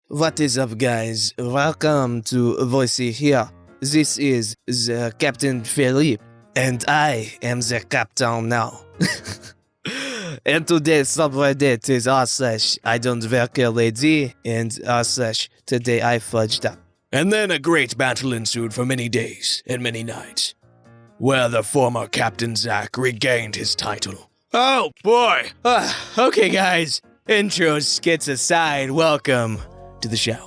What is up, guys? Welcome to VoiceyHere. This is the Captain Philippe, and I am the captain now. And today's subreddit is r/IDontWorkHereLady and r/today I fudged up. And then a great battle ensued for many days and many nights, where the former Captain Zack regained his title. Oh boy! Okay, guys. Intros, skits aside, welcome to the show.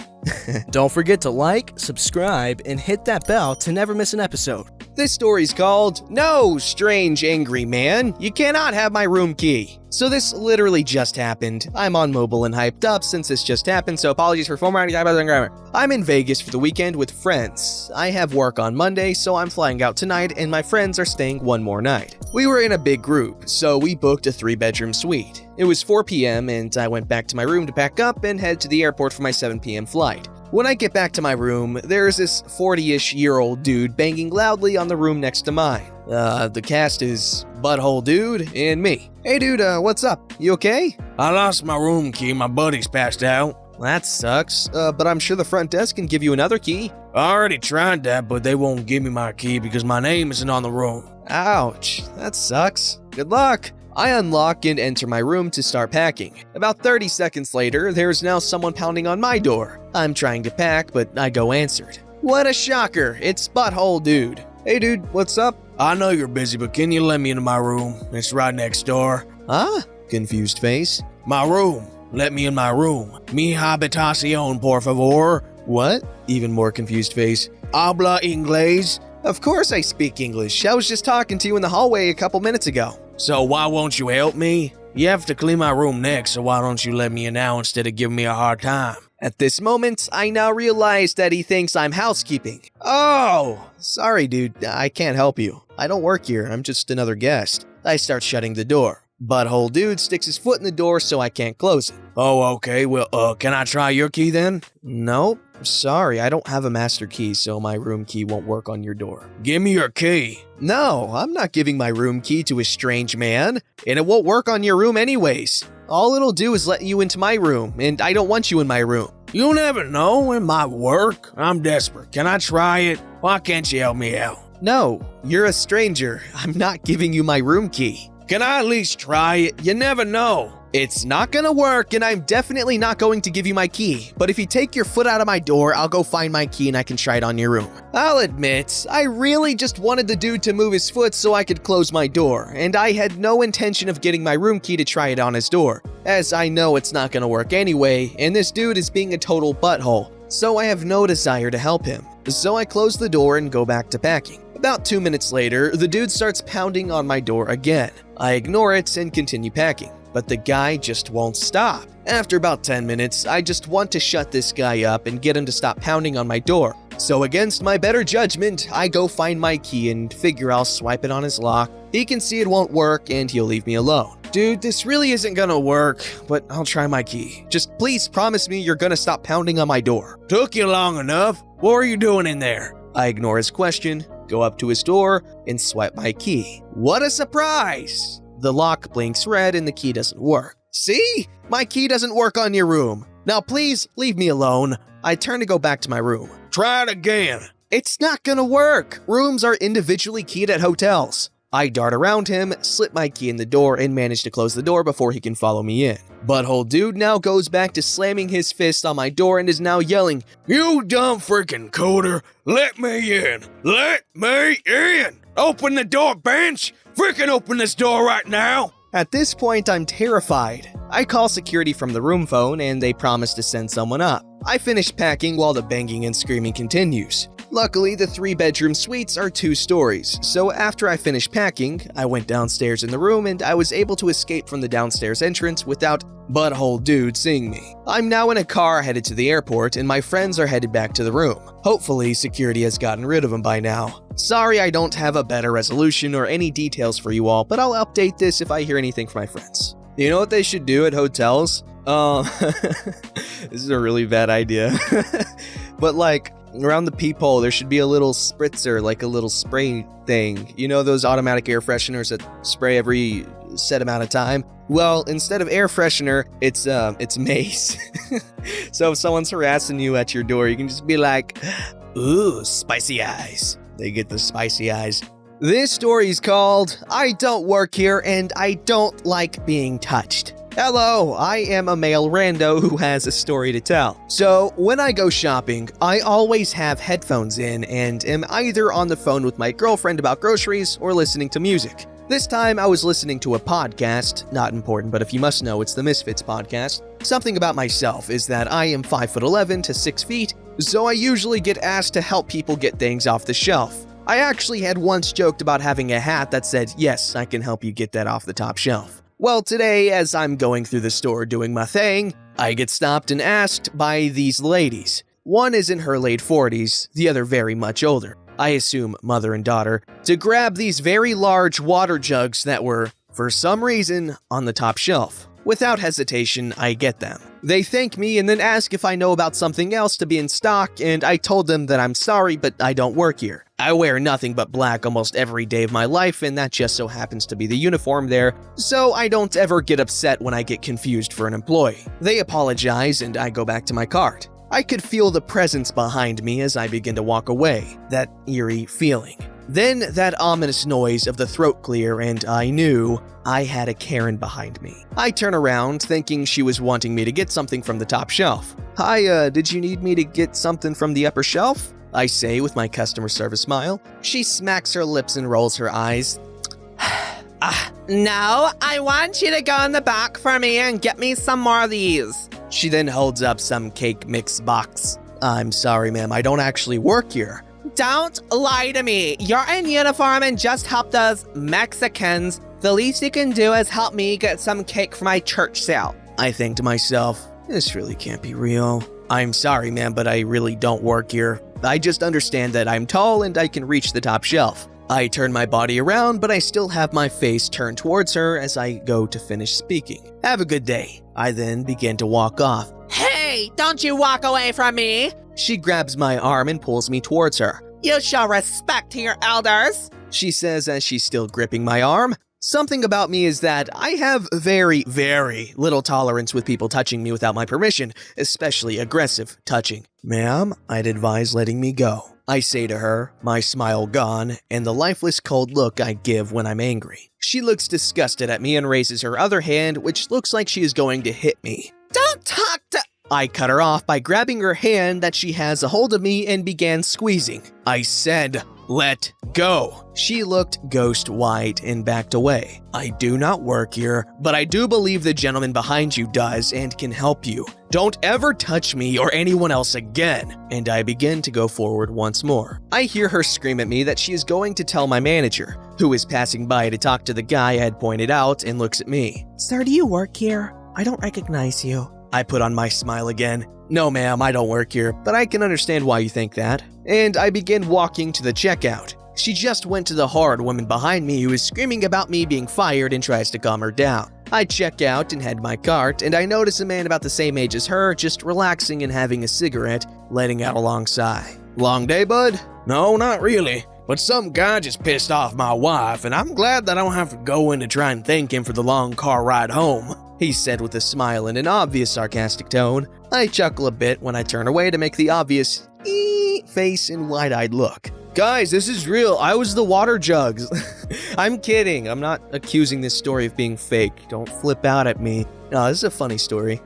Don't forget to like, subscribe, and hit that bell to never miss an episode. This story's called No, Strange Angry Man, You Cannot Have My Room Key. So this literally just happened. I'm on mobile and hyped up since this just happened, so apologies for formatting and grammar. I'm in Vegas for the weekend with friends. I have work on Monday, so I'm flying out tonight and my friends are staying one more night. We were in a big group, so we booked a 3-bedroom suite. It was 4 p.m. and I went back to my room to pack up and head to the airport for my 7 p.m. flight. When I get back to my room, there's this 40-ish-year-old dude banging loudly on the room next to mine. The cast is Butthole Dude and me. Hey dude, what's up? You okay? I lost my room key, my buddy's passed out. That sucks, but I'm sure the front desk can give you another key. I already tried that, but they won't give me my key because my name isn't on the room. Ouch, that sucks. Good luck. I unlock and enter my room to start packing. About 30 seconds later, there's now someone pounding on my door. I'm trying to pack, but I go answered. What a shocker, it's Butthole Dude. Hey dude, what's up? I know you're busy, but can you let me into my room? It's right next door. Huh? Confused face. My room. Let me in my room. Mi habitación, por favor. What? Even more confused face. Habla inglés. Of course I speak English. I was just talking to you in the hallway a couple minutes ago. So why won't you help me? You have to clean my room next, so why don't you let me in now instead of giving me a hard time? At this moment, I now realize that he thinks I'm housekeeping. Oh! Sorry, dude. I can't help you. I don't work here. I'm just another guest. I start shutting the door. Butthole Dude sticks his foot in the door so I can't close it. Oh, okay. Well, can I try your key then? Nope. Sorry, I don't have a master key, so my room key won't work on your door. Give me your key. No, I'm not giving my room key to a strange man, and it won't work on your room anyways. All it'll do is let you into my room, and I don't want you in my room. You never know, it might work. I'm desperate. Can I try it? Why can't you help me out? No, you're a stranger. I'm not giving you my room key. Can I at least try it? You never know. It's not gonna work, and I'm definitely not going to give you my key. But if you take your foot out of my door, I'll go find my key and I can try it on your room. I'll admit, I really just wanted the dude to move his foot so I could close my door, and I had no intention of getting my room key to try it on his door, as I know it's not gonna work anyway, and this dude is being a total butthole, so I have no desire to help him. So I close the door and go back to packing. About 2 minutes later, the dude starts pounding on my door again. I ignore it and continue packing, but the guy just won't stop. After about 10 minutes, I just want to shut this guy up and get him to stop pounding on my door. So against my better judgment, I go find my key and figure I'll swipe it on his lock. He can see it won't work and he'll leave me alone. Dude, this really isn't gonna work, but I'll try my key. Just please promise me you're gonna stop pounding on my door. Took you long enough. What are you doing in there? I ignore his question, go up to his door, and swipe my key. What a surprise! The lock blinks red and the key doesn't work. See? My key doesn't work on your room. Now please, leave me alone. I turn to go back to my room. Try it again. It's not gonna work. Rooms are individually keyed at hotels. I dart around him, slip my key in the door, and manage to close the door before he can follow me in. Butthole Dude now goes back to slamming his fist on my door and is now yelling, You dumb freaking coder! Let me in! Let me in! Open the door, bench! Freaking open this door right now! At this point, I'm terrified. I call security from the room phone and they promise to send someone up. I finish packing while the banging and screaming continues. Luckily, the 3-bedroom suites are 2 stories, so after I finished packing, I went downstairs in the room and I was able to escape from the downstairs entrance without Butthole Dude seeing me. I'm now in a car headed to the airport and my friends are headed back to the room. Hopefully, security has gotten rid of him by now. Sorry I don't have a better resolution or any details for you all, but I'll update this if I hear anything from my friends. You know what they should do at hotels? This is a really bad idea. But like, Around the peephole, there should be a little spritzer, like a little spray thing. You know those automatic air fresheners that spray every set amount of time? Well, instead of air freshener, it's mace. So if someone's harassing you at your door, you can just be like, ooh, spicy eyes. They get the spicy eyes. This story is called I Don't Work Here and I Don't Like Being Touched. Hello, I am a male rando who has a story to tell. So, when I go shopping, I always have headphones in and am either on the phone with my girlfriend about groceries or listening to music. This time, I was listening to a podcast, not important, but if you must know, it's the Misfits podcast. Something about myself is that I am 5'11" to 6 feet, so I usually get asked to help people get things off the shelf. I actually had once joked about having a hat that said, yes, I can help you get that off the top shelf. Well, today, as I'm going through the store doing my thing, I get stopped and asked by these ladies. One is in her late 40s, the other very much older. I assume mother and daughter, to grab these very large water jugs that were, for some reason, on the top shelf. Without hesitation, I get them. They thank me and then ask if I know about something else to be in stock, and I told them that I'm sorry, but I don't work here. I wear nothing but black almost every day of my life, and that just so happens to be the uniform there, so I don't ever get upset when I get confused for an employee. They apologize, and I go back to my cart. I could feel the presence behind me as I begin to walk away, that eerie feeling. Then that ominous noise of the throat clear, and I knew I had a Karen behind me. I turn around, thinking she was wanting me to get something from the top shelf. Hi, did you need me to get something from the upper shelf? I say with my customer service smile. She smacks her lips and rolls her eyes. No, I want you to go in the back for me and get me some more of these. She then holds up some cake mix box. I'm sorry, ma'am, I don't actually work here. Don't lie to me. You're in uniform and just helped those Mexicans. The least you can do is help me get some cake for my church sale. I think to myself, this really can't be real. I'm sorry, ma'am, but I really don't work here. I just understand that I'm tall and I can reach the top shelf. I turn my body around, but I still have my face turned towards her as I go to finish speaking. Have a good day. I then begin to walk off. Hey, don't you walk away from me! She grabs my arm and pulls me towards her. You show respect to your elders, she says as she's still gripping my arm. Something about me is that I have very, very little tolerance with people touching me without my permission, especially aggressive touching. Ma'am, I'd advise letting me go. I say to her, my smile gone, and the lifeless cold look I give when I'm angry. She looks disgusted at me and raises her other hand, which looks like she is going to hit me. Don't talk to... I cut her off by grabbing her hand that she has a hold of me and began squeezing. I said, let go. She looked ghost white and backed away. I do not work here, but I do believe the gentleman behind you does and can help you. Don't ever touch me or anyone else again. And I begin to go forward once more. I hear her scream at me that she is going to tell my manager, who is passing by to talk to the guy I had pointed out, and looks at me. Sir, do you work here? I don't recognize you. I put on my smile again. No, ma'am, I don't work here, but I can understand why you think that. And I begin walking to the checkout. She just went to the hard woman behind me who is screaming about me being fired and tries to calm her down. I check out and head my cart, and I notice a man about the same age as her just relaxing and having a cigarette, letting out a long sigh. Long day, bud? No, not really. But some guy just pissed off my wife, and I'm glad that I don't have to go in to try and thank him for the long car ride home, he said with a smile and an obvious sarcastic tone. I chuckle a bit when I turn away to make the obvious face and wide-eyed look. Guys, this is real. I was the water jugs. I'm kidding. I'm not accusing this story of being fake. Don't flip out at me. No, this is a funny story.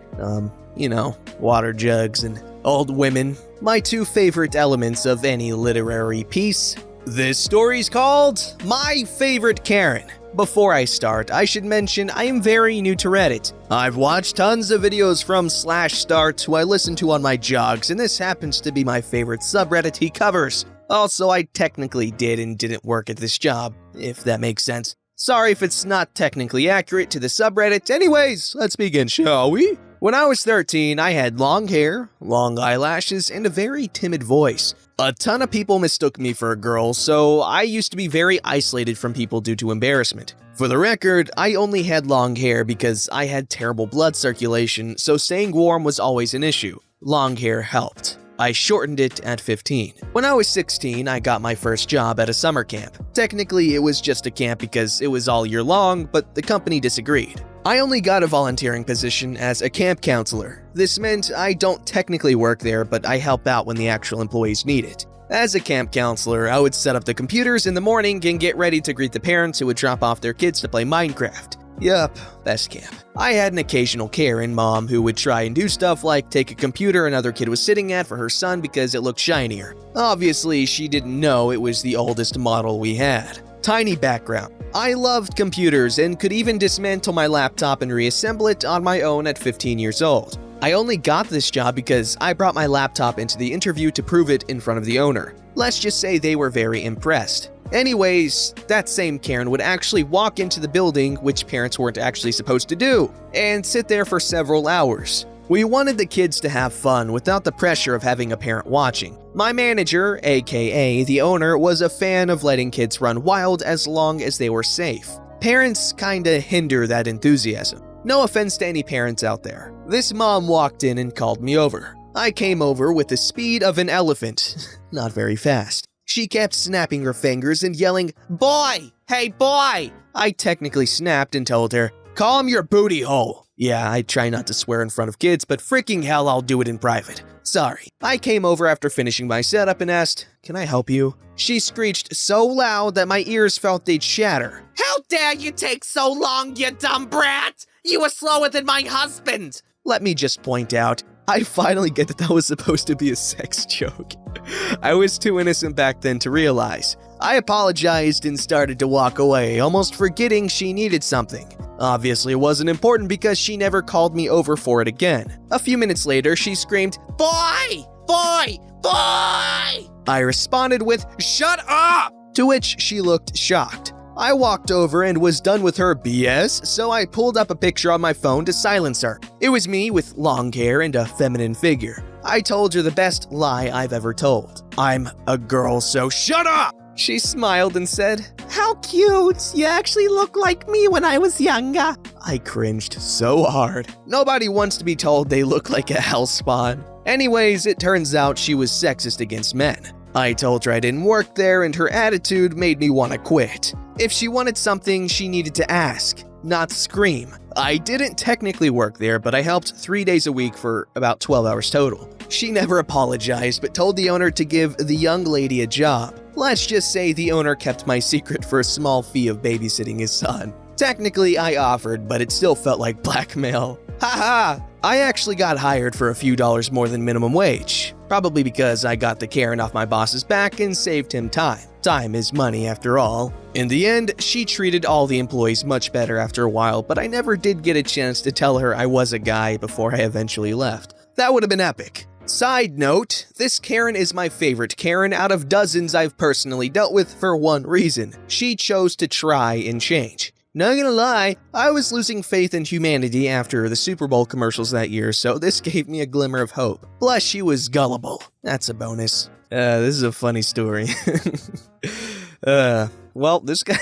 Water jugs and old women. My two favorite elements of any literary piece. This story's called My Favorite Karen. Before I start, I should mention I am very new to Reddit. I've watched tons of videos from /start who I listen to on my jogs, and this happens to be my favorite subreddit he covers. Also, I technically did and didn't work at this job, if that makes sense. Sorry if it's not technically accurate to the subreddit. Anyways, let's begin, shall we? When I was 13, I had long hair, long eyelashes, and a very timid voice. A ton of people mistook me for a girl, so I used to be very isolated from people due to embarrassment. For the record, I only had long hair because I had terrible blood circulation, so staying warm was always an issue. Long hair helped. I shortened it at 15. When I was 16, I got my first job at a summer camp. Technically, it was just a camp because it was all year long, but the company disagreed. I only got a volunteering position as a camp counselor. This meant I don't technically work there, but I help out when the actual employees need it. As a camp counselor, I would set up the computers in the morning and get ready to greet the parents who would drop off their kids to play Minecraft. Yup, best camp. I had an occasional Karen mom who would try and do stuff like take a computer another kid was sitting at for her son because it looked shinier. Obviously, she didn't know it was the oldest model we had. Tiny background. I loved computers and could even dismantle my laptop and reassemble it on my own at 15 years old. I only got this job because I brought my laptop into the interview to prove it in front of the owner. Let's just say they were very impressed. Anyways, that same Karen would actually walk into the building, which parents weren't actually supposed to do, and sit there for several hours. We wanted the kids to have fun without the pressure of having a parent watching. My manager, aka the owner, was a fan of letting kids run wild as long as they were safe. Parents kinda hinder that enthusiasm. No offense to any parents out there. This mom walked in and called me over. I came over with the speed of an elephant, not very fast. She kept snapping her fingers and yelling, "Boy! Hey boy!" I technically snapped and told her, "Calm your booty hole." Yeah, I try not to swear in front of kids, but freaking hell, I'll do it in private. Sorry. I came over after finishing my setup and asked, "Can I help you?" She screeched so loud that my ears felt they'd shatter. "How dare you take so long, you dumb brat! You were slower than my husband!" Let me just point out, I finally get that was supposed to be a sex joke. I was too innocent back then to realize. I apologized and started to walk away, almost forgetting she needed something. Obviously, it wasn't important because she never called me over for it again. A few minutes later, she screamed, "Boy! Boy! Boy!" I responded with, "Shut up!" To which she looked shocked. I walked over and was done with her BS, so I pulled up a picture on my phone to silence her. It was me with long hair and a feminine figure. I told her the best lie I've ever told. "I'm a girl, so shut up!" She smiled and said, "How cute! You actually look like me when I was younger." I cringed so hard. Nobody wants to be told they look like a hellspawn. Anyways, it turns out she was sexist against men. I told her I didn't work there and her attitude made me want to quit. If she wanted something, she needed to ask, not scream. I didn't technically work there, but I helped 3 days a week for about 12 hours total. She never apologized, but told the owner to give the young lady a job. Let's just say the owner kept my secret for a small fee of babysitting his son. Technically, I offered, but it still felt like blackmail. Haha! I actually got hired for a few dollars more than minimum wage. Probably because I got the Karen off my boss's back and saved him time. Time is money after all. In the end, she treated all the employees much better after a while, but I never did get a chance to tell her I was a guy before I eventually left. That would have been epic. Side note, this Karen is my favorite Karen out of dozens I've personally dealt with for one reason. She chose to try and change. Not gonna lie, I was losing faith in humanity after the Super Bowl commercials that year, so this gave me a glimmer of hope. Plus, she was gullible. That's a bonus. This is a funny story. Well, this guy,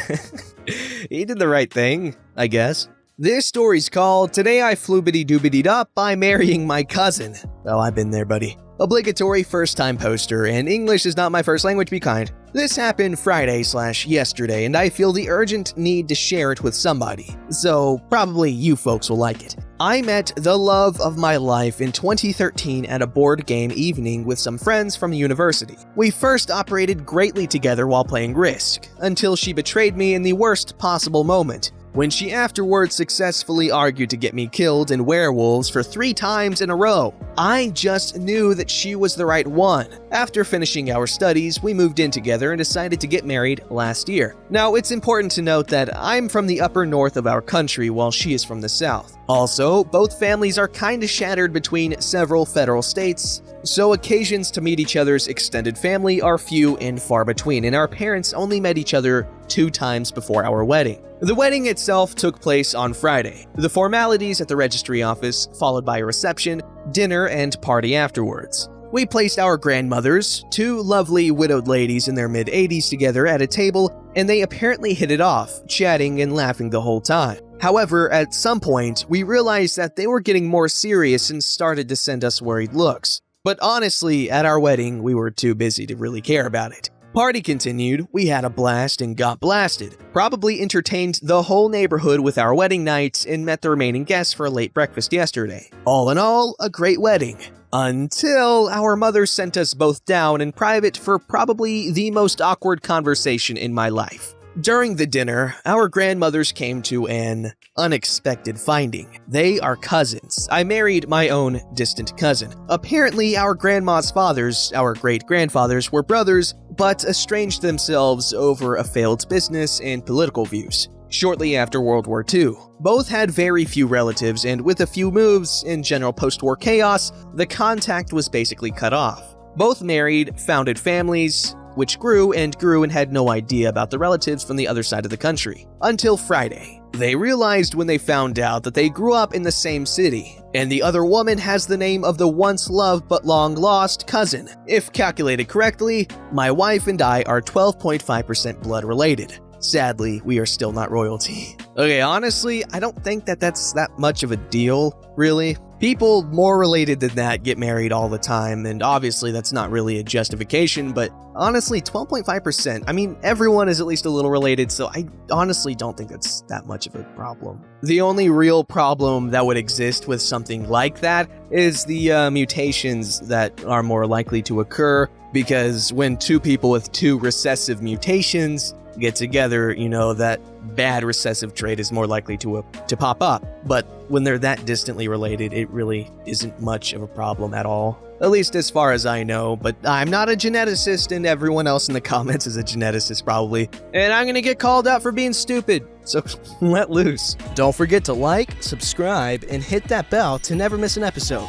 he did the right thing, I guess. This story's called "Today I Floobity-Doobity-Dup by Marrying My Cousin." Oh, I've been there, buddy. Obligatory first-time poster, and English is not my first language, be kind. This happened Friday/yesterday, and I feel the urgent need to share it with somebody. So, probably you folks will like it. I met the love of my life in 2013 at a board game evening with some friends from university. We first operated greatly together while playing Risk, until she betrayed me in the worst possible moment, when she afterwards successfully argued to get me killed in werewolves for 3 times in a row. I just knew that she was the right one. After finishing our studies, we moved in together and decided to get married last year. Now, it's important to note that I'm from the upper north of our country while she is from the south. Also, both families are kinda shattered between several federal states, so occasions to meet each other's extended family are few and far between, and our parents only met each other 2 times before our wedding. The wedding itself took place on Friday. The formalities at the registry office, followed by a reception, dinner, and party afterwards. We placed our grandmothers, 2 lovely widowed ladies in their mid-80s, together at a table, and they apparently hit it off, chatting and laughing the whole time. However, at some point, we realized that they were getting more serious and started to send us worried looks. But honestly, at our wedding, we were too busy to really care about it. Party continued, we had a blast and got blasted, probably entertained the whole neighborhood with our wedding night, and met the remaining guests for a late breakfast yesterday. All in all, a great wedding. Until our mother sent us both down in private for probably the most awkward conversation in my life. During the dinner, our grandmothers came to an unexpected finding. They are cousins. I married my own distant cousin. Apparently, our grandma's fathers, our great-grandfathers, were brothers, but estranged themselves over a failed business and political views. Shortly after World War II, both had very few relatives, and with a few moves in general post-war chaos, the contact was basically cut off. Both married, founded families, which grew and had no idea about the relatives from the other side of the country. Until Friday. They realized when they found out that they grew up in the same city, and the other woman has the name of the once loved but long lost cousin. If calculated correctly, my wife and I are 12.5% blood related. Sadly, we are still not royalty. Okay, honestly, I don't think that's that much of a deal, really. People more related than that get married all the time, and obviously that's not really a justification, but honestly, 12.5%, I mean, everyone is at least a little related, so I honestly don't think that's that much of a problem. The only real problem that would exist with something like that is the mutations that are more likely to occur, because when two people with two recessive mutations get together, you know, that bad recessive trait is more likely to pop up. But when they're that distantly related, it really isn't much of a problem at all. At least as far as I know, but I'm not a geneticist, and everyone else in the comments is a geneticist probably. And I'm gonna get called out for being stupid, so let loose. Don't forget to like, subscribe, and hit that bell to never miss an episode.